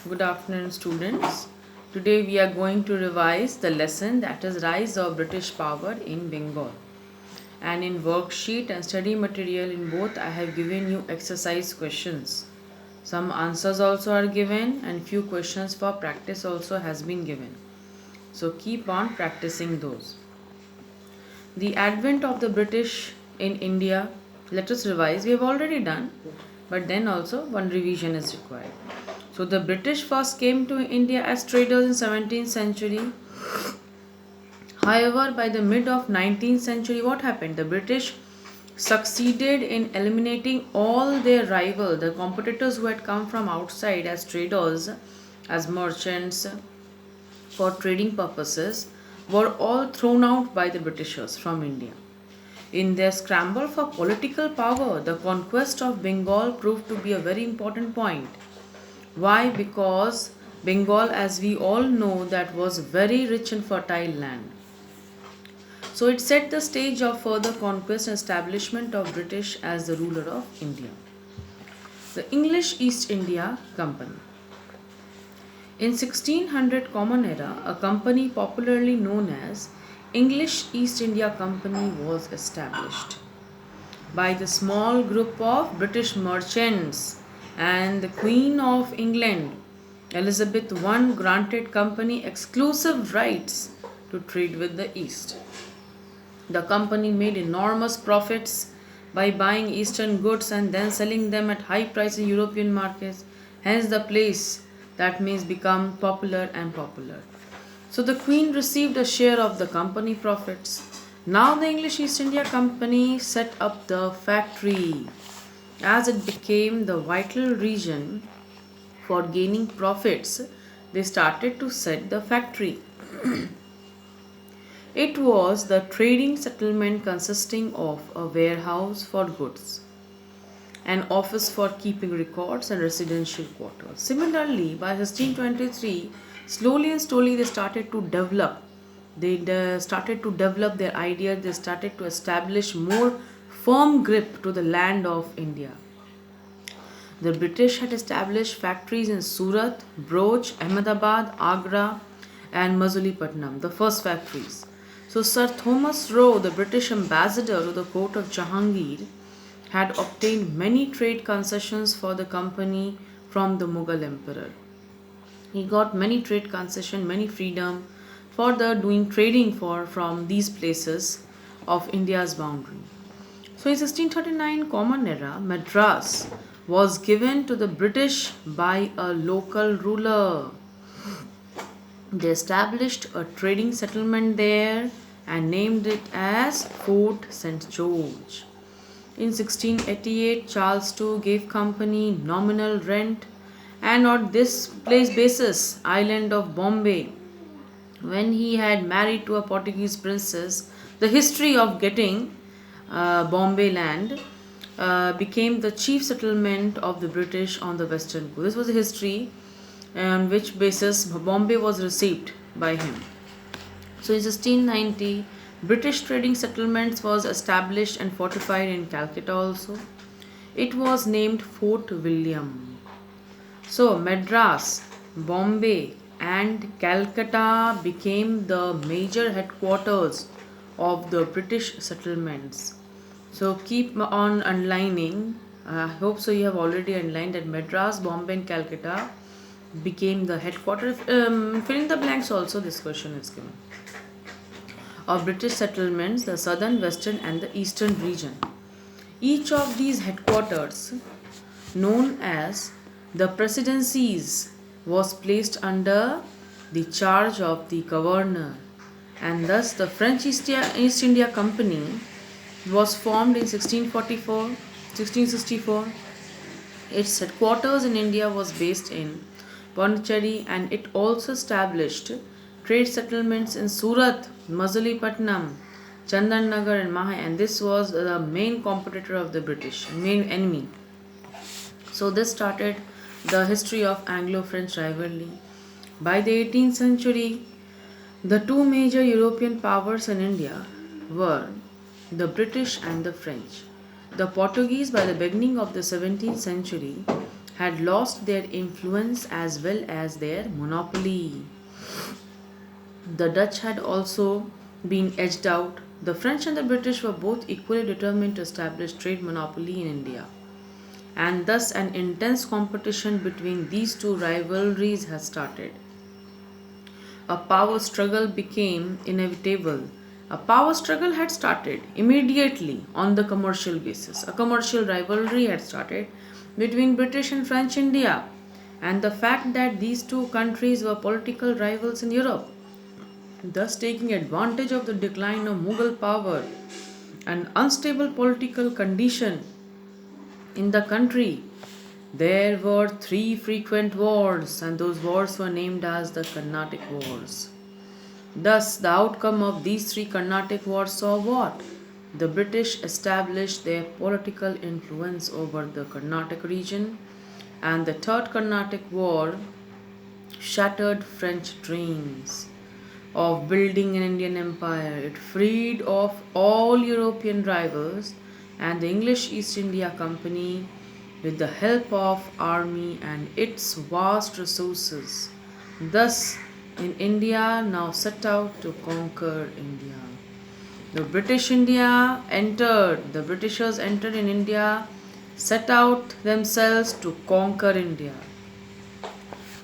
Good afternoon, students. Today we are going to revise the lesson that is Rise of British Power in Bengal. And in worksheet and study material in both, I have given you exercise questions. Some answers also are given, and few questions for practice also has been given. So keep on practicing those. The advent of the British in India. Let us revise. We have already done, but then also one revision is required. So the British first came to India as traders in 17th century. However, by the mid of 19th century, what happened? The British succeeded in eliminating all their rival, the competitors who had come from outside as traders, as merchants for trading purposes, were all thrown out by the Britishers from India. In their scramble for political power, the conquest of Bengal proved to be a very important point. Why? Because Bengal, as we all know, that was very rich in fertile land. So it set the stage of further conquest and establishment of British as the ruler of India. The English East India Company. In 1600 Common Era, a company popularly known as English East India Company was established by the small group of British merchants, and the Queen of England, Elizabeth I, granted company exclusive rights to trade with the East. The company made enormous profits by buying Eastern goods and then selling them at high price in European markets. Hence, the place that means become popular and popular. So the Queen received a share of the company profits. Now the English East India Company set up the factory. As it became the vital region for gaining profits, they started to set the factory. It was the trading settlement consisting of a warehouse for goods, an office for keeping records, and residential quarters. Similarly, by 1623, slowly and slowly they started to develop. They started to develop their ideas. They started to establish more firm grip to the land of India. The British had established factories in Surat, Bhuj, Ahmedabad, Agra, and Mazulipatnam, the first factories. So, Sir Thomas Roe, the British ambassador to the court of Jahangir, had obtained many trade concessions for the company from the Mughal emperor. He got many trade concession, many freedom for the doing trading for from these places of India's boundary. So in 1639 Common Era, Madras was given to the British by a local ruler. They established a trading settlement there and named it as Fort St. George. In 1688, Charles II gave company nominal rent, and on this place basis, island of Bombay, when he had married to a Portuguese princess, the history of getting Bombay land became the chief settlement of the British on the western coast. This was the history on which basis Bombay was received by him. So in 1690, British trading settlements was established and fortified in Calcutta also. It was named Fort William. So Madras, Bombay, and Calcutta became the major headquarters of the British settlements. So keep on underlining. I hope so you have already underlined that Madras, Bombay, and Calcutta became the headquarters. Fill in the blanks also, this question is given. Of British settlements, the southern, western, and the eastern region. Each of these headquarters, known as the presidencies, was placed under the charge of the governor, and thus the French East India Company was formed in 1664. Its headquarters in India was based in Pondicherry, and it also established trade settlements in Surat, Mazulipatnam, Chandannagar, and Mahé, and this was the main competitor of the British, main enemy. So this started the history of Anglo-French rivalry. By the 18th century, the two major European powers in India were the British and the French. The Portuguese, by the beginning of the 17th century, had lost their influence as well as their monopoly. The Dutch had also been edged out. The French and the British were both equally determined to establish trade monopoly in India, and thus an intense competition between these two rivalries has started. A power struggle became inevitable. A power struggle had started immediately on the commercial basis. A commercial rivalry had started between British and French India, and the fact that these two countries were political rivals in Europe, thus taking advantage of the decline of Mughal power and unstable political condition in the country. There were three frequent wars, and those wars were named as the Carnatic Wars. Thus, the outcome of these three Carnatic Wars saw what? The British established their political influence over the Carnatic region, and the Third Carnatic War shattered French dreams of building an Indian empire. It freed off all European rivals and the English East India Company, with the help of army and its vast resources. Thus, in India now set out to conquer India. The Britishers entered in India, set out themselves to conquer India.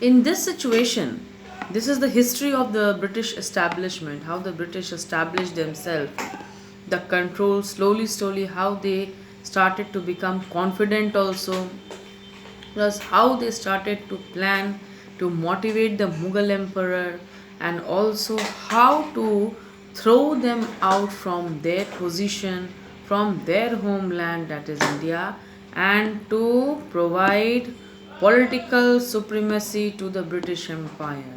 In this situation, this is the history of the British establishment, how the British established themselves, the control slowly, how they started to become confident also, plus how they started to plan to motivate the Mughal emperor, and also how to throw them out from their position, from their homeland, that is India, and to provide political supremacy to the British Empire.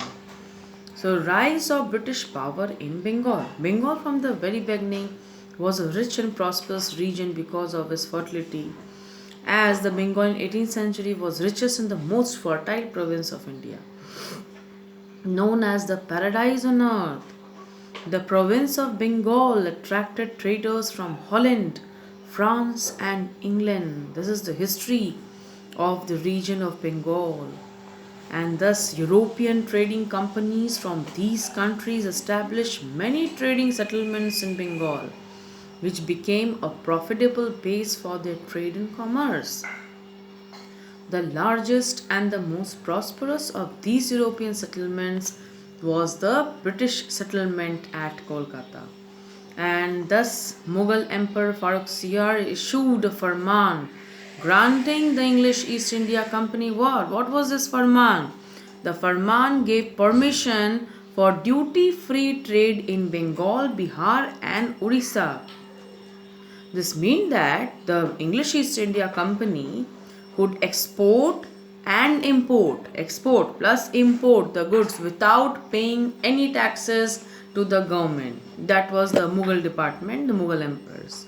So, rise of British power in Bengal. Bengal, from the very beginning, was a rich and prosperous region because of its fertility, as the Bengal in 18th century was richest and the most fertile province of India, known as the paradise on earth. The province of Bengal attracted traders from Holland, France, and England. This is the history of the region of Bengal. And thus, European trading companies from these countries established many trading settlements in Bengal, which became a profitable base for their trade and commerce. The largest and the most prosperous of these European settlements was the British settlement at Kolkata. And thus, Mughal Emperor Farrukhsiyar issued a farman granting the English East India Company what? What was this farman? The farman gave permission for duty-free trade in Bengal, Bihar, and Orissa. This means that the English East India Company could export plus import the goods without paying any taxes to the government. That was the Mughal department, the Mughal emperors.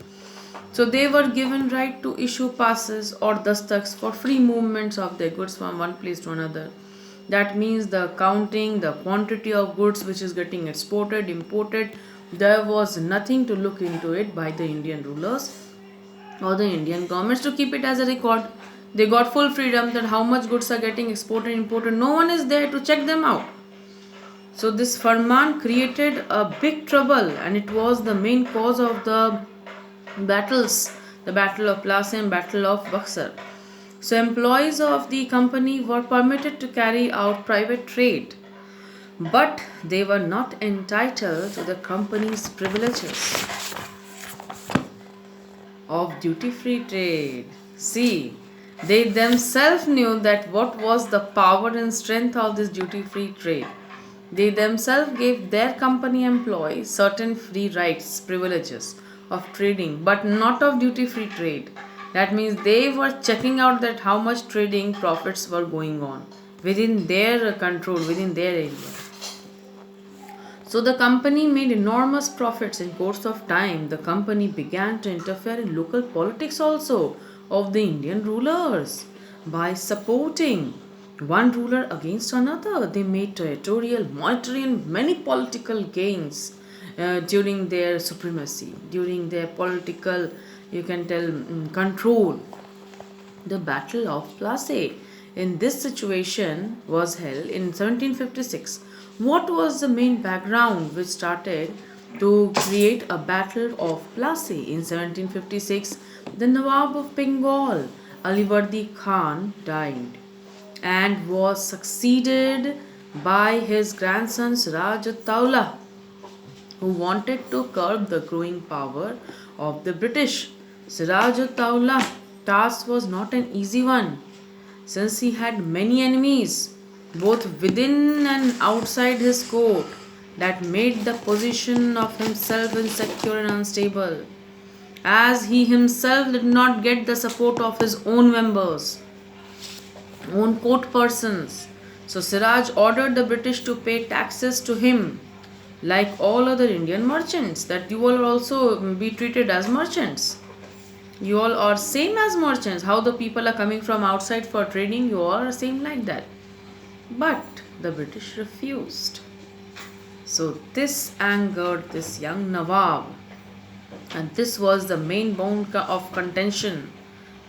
So they were given right to issue passes or dastaks for free movements of their goods from one place to another. That means the counting, the quantity of goods which is getting exported, imported, there was nothing to look into it by the Indian rulers or the Indian governments to keep it as a record. They got full freedom that how much goods are getting exported, imported. No one is there to check them out. So this Farman created a big trouble, and it was the main cause of the battles, the Battle of Plassey and Battle of Buxar. So employees of the company were permitted to carry out private trade, but they were not entitled to the company's privileges of duty-free trade. See, they themselves knew that what was the power and strength of this duty-free trade. They themselves gave their company employees certain free rights, privileges of trading, but not of duty-free trade. That means they were checking out that how much trading profits were going on within their control, within their area. So the company made enormous profits. In course of time, the company began to interfere in local politics also of the Indian rulers by supporting one ruler against another. They made territorial, monetary, and many political gains during their supremacy, during their political, you can tell, control. The Battle of Plassey. in this situation was held in 1756. What was the main background which started to create a battle of Plassey in 1756? The Nawab of Bengal, Alivardi Khan, died and was succeeded by his grandson Siraj Taula, who wanted to curb the growing power of the British. Siraj Taula's task was not an easy one, since he had many enemies, both within and outside his court, that made the position of himself insecure and unstable, as he himself did not get the support of his own members, own court persons. So Siraj ordered the British to pay taxes to him, like all other Indian merchants, that you will also be treated as merchants. You all are same as merchants. How the people are coming from outside for trading, you all are same like that. But the British refused. So this angered this young Nawab, and this was the main bone of contention,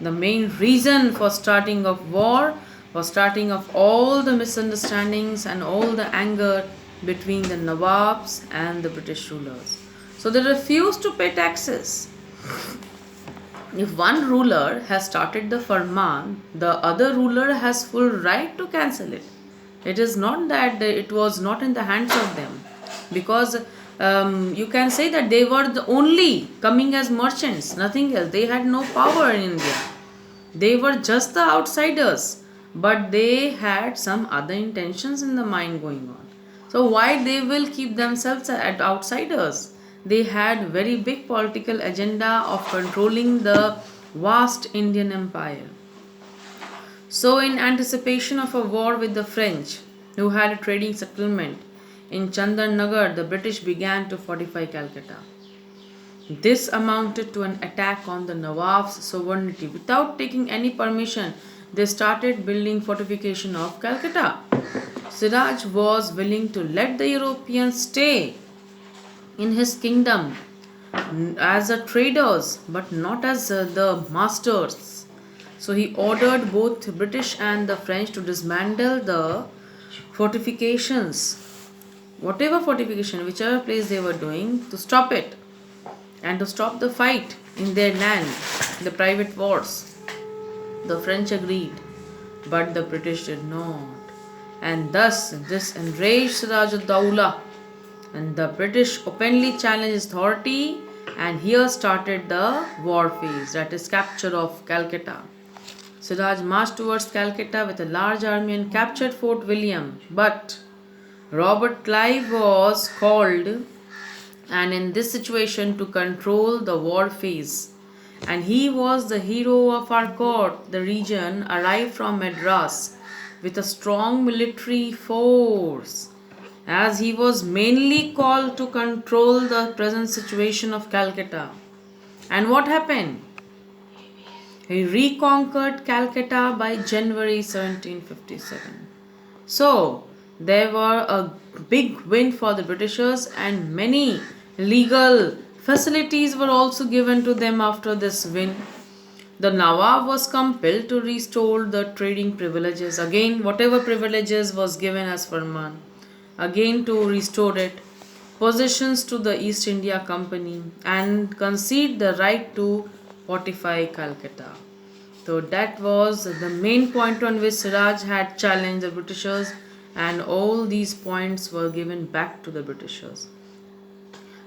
the main reason for starting of war, for starting of all the misunderstandings and all the anger between the Nawabs and the British rulers. So they refused to pay taxes. If one ruler has started the farman, the other ruler has full right to cancel it. It is not that it was not in the hands of them, because you can say that they were the only coming as merchants, nothing else. They had no power in India. They were just the outsiders, but they had some other intentions in the mind going on. So why they will keep themselves as outsiders? They had very big political agenda of controlling the vast Indian empire. So in anticipation of a war with the French, who had a trading settlement in Chandarnagar, the British began to fortify Calcutta. This amounted to an attack on the Nawab's sovereignty. Without taking any permission, they started building fortification of Calcutta. Siraj was willing to let the Europeans stay in his kingdom as a traders, but not as the masters. So he ordered both British and the French to dismantle the fortifications, whatever fortification, whichever place they were doing, to stop it and to stop the fight in their land, the private wars. The French agreed, but the British did not. And thus, this enraged Siraj Dawla, and the British openly challenged his authority, and here started the war phase, that is, capture of Calcutta. Siraj marched towards Calcutta with a large army and captured Fort William, but Robert Clive was called, and in this situation, to control the war phase. And he was the hero of our court. The region arrived from Madras with a strong military force, as he was mainly called to control the present situation of Calcutta. And what happened? He reconquered Calcutta by January 1757. So, there were a big win for the Britishers, and many legal facilities were also given to them after this win. The Nawab was compelled to restore the trading privileges. Again, whatever privileges was given as Farman, again to restore it. Possessions to the East India Company, and concede the right to fortify Calcutta. So that was the main point on which Siraj had challenged the Britishers, and all these points were given back to the Britishers.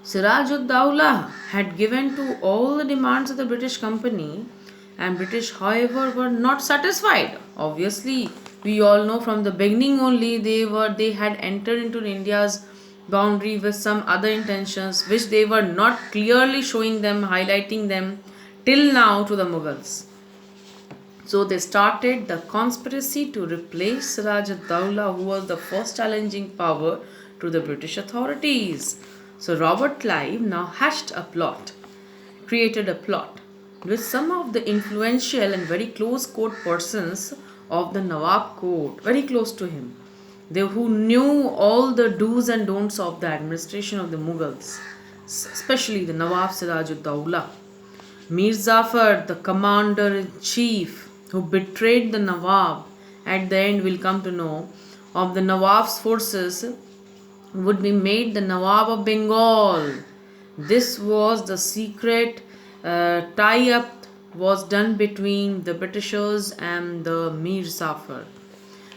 Siraj ud-Dawla had given to all the demands of the British Company, and British, however, were not satisfied. Obviously, we all know from the beginning only they had entered into India's boundary with some other intentions, which they were not clearly showing them, highlighting them till now to the Mughals. So they started the conspiracy to replace Siraj ud-Dawla, who was the first challenging power to the British authorities. So Robert Clive now hatched a plot, created a plot with some of the influential and very close court persons of the Nawab court, very close to him, they who knew all the do's and don'ts of the administration of the Mughals, especially the Nawab Siraj ud-Dawla. Mir Zafar, the commander in chief, who betrayed the Nawab at the end we'll come to know, of the Nawab's forces would be made the Nawab of Bengal. This was the secret tie-up was done between the Britishers and the Mir Zafar.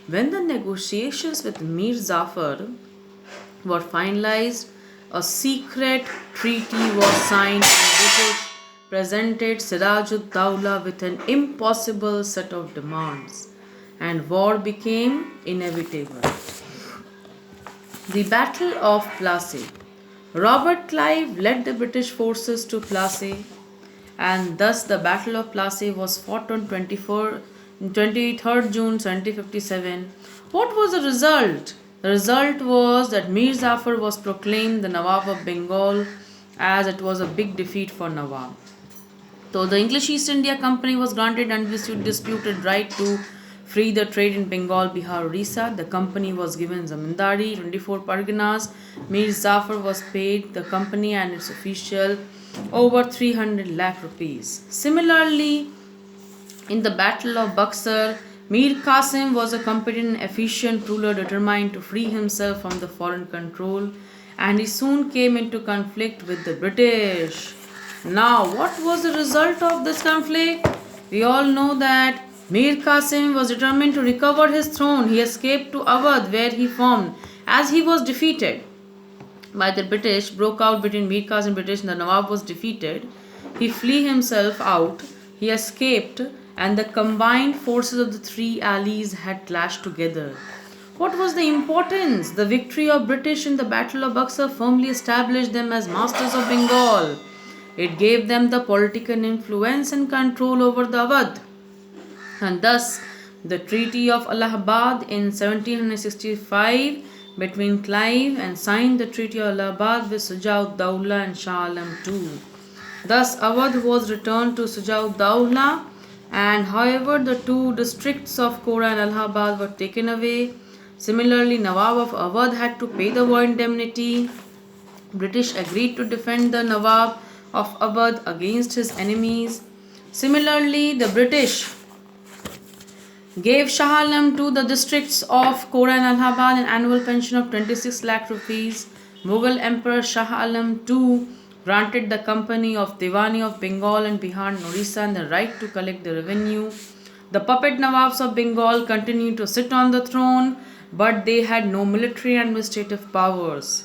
When the negotiations with Mir Zafar were finalized, a secret treaty was signed and British presented Siraj-ud-Dawla with an impossible set of demands, and war became inevitable. The Battle of Plassey. Robert Clive led the British forces to Plassey, and thus the Battle of Plassey was fought on 23rd June 1757. What was the result? The result was that Mir Zafar was proclaimed the Nawab of Bengal, as it was a big defeat for Nawab. So the English East India Company was granted undisputed right to free the trade in Bengal, Bihar, Orissa. The company was given zamindari, 24 parganas. Mir Zafar was paid the company and its official over 300 lakh rupees. Similarly, in the Battle of Buxar, Mir Qasim was a competent and efficient ruler determined to free himself from the foreign control, and he soon came into conflict with the British. Now, what was the result of this conflict? We all know that Mir Qasim was determined to recover his throne. He escaped to Awadh, where he formed, as he was defeated by the British, broke out between Mir Qasim and British, and the Nawab was defeated. He flee himself out, he escaped, and the combined forces of the three allies had clashed together. What was the importance? The victory of British in the Battle of Buxar firmly established them as masters of Bengal. It gave them the political influence and control over the Awadh. And thus, the Treaty of Allahabad in 1765 between Clive and signed the Treaty of Allahabad with Shuja-ud-Dawla and Shah Alam II. Thus, Awadh was returned to Shuja-ud-Dawla, and however, the two districts of Kora and Allahabad were taken away. Similarly, Nawab of Awadh had to pay the war indemnity. British agreed to defend the Nawab of Awadh against his enemies. Similarly, the British gave Shah Alam to the districts of Kora and Allahabad an annual pension of 26 lakh rupees. Mughal Emperor Shah Alam II granted the company of Diwani of Bengal and Bihar and Orissa the right to collect the revenue. The puppet Nawabs of Bengal continued to sit on the throne, but they had no military and administrative powers.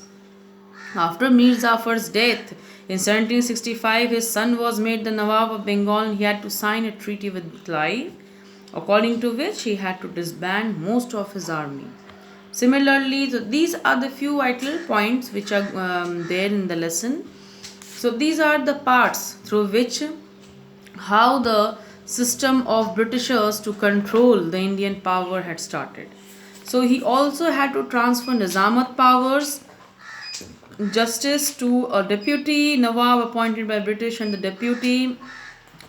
After Mir Zafar's death in 1765, his son was made the Nawab of Bengal, and he had to sign a treaty with Clive, according to which he had to disband most of his army. Similarly, so these are the few vital points which are there in the lesson. So these are the parts through which how the system of Britishers to control the Indian power had started. So he also had to transfer Nizamat powers, justice to a deputy Nawab appointed by British, and the deputy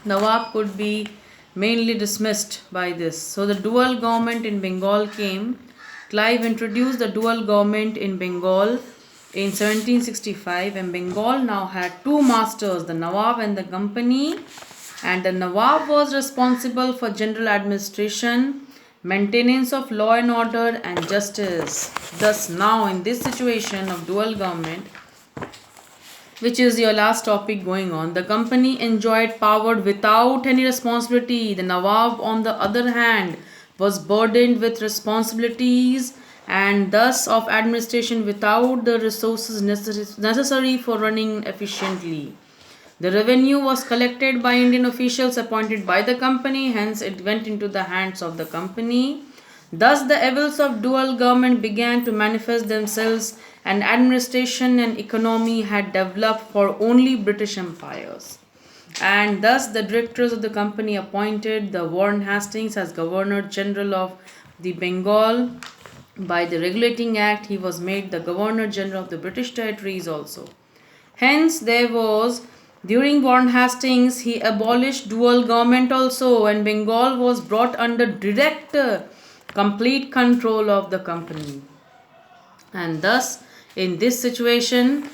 Nawab could be mainly dismissed by this. So the dual government in Bengal came. Clive introduced the dual government in Bengal in 1765, and Bengal now had two masters, the Nawab and the Company, and the Nawab was responsible for general administration, maintenance of law and order, and justice. Thus now in this situation of dual government, which is your last topic going on, the Company enjoyed power without any responsibility. The Nawab, on the other hand, was burdened with responsibilities and thus of administration without the resources necessary for running efficiently. The revenue was collected by Indian officials appointed by the Company, hence it went into the hands of the Company. Thus the evils of dual government began to manifest themselves, and administration and economy had developed for only British empires. And thus the directors of the Company appointed the Warren Hastings as Governor General of the Bengal. By the Regulating Act, he was made the Governor General of the British territories also. Hence there was, during Warren Hastings, he abolished dual government also, and Bengal was brought under direct complete control of the Company. And thus in this situation,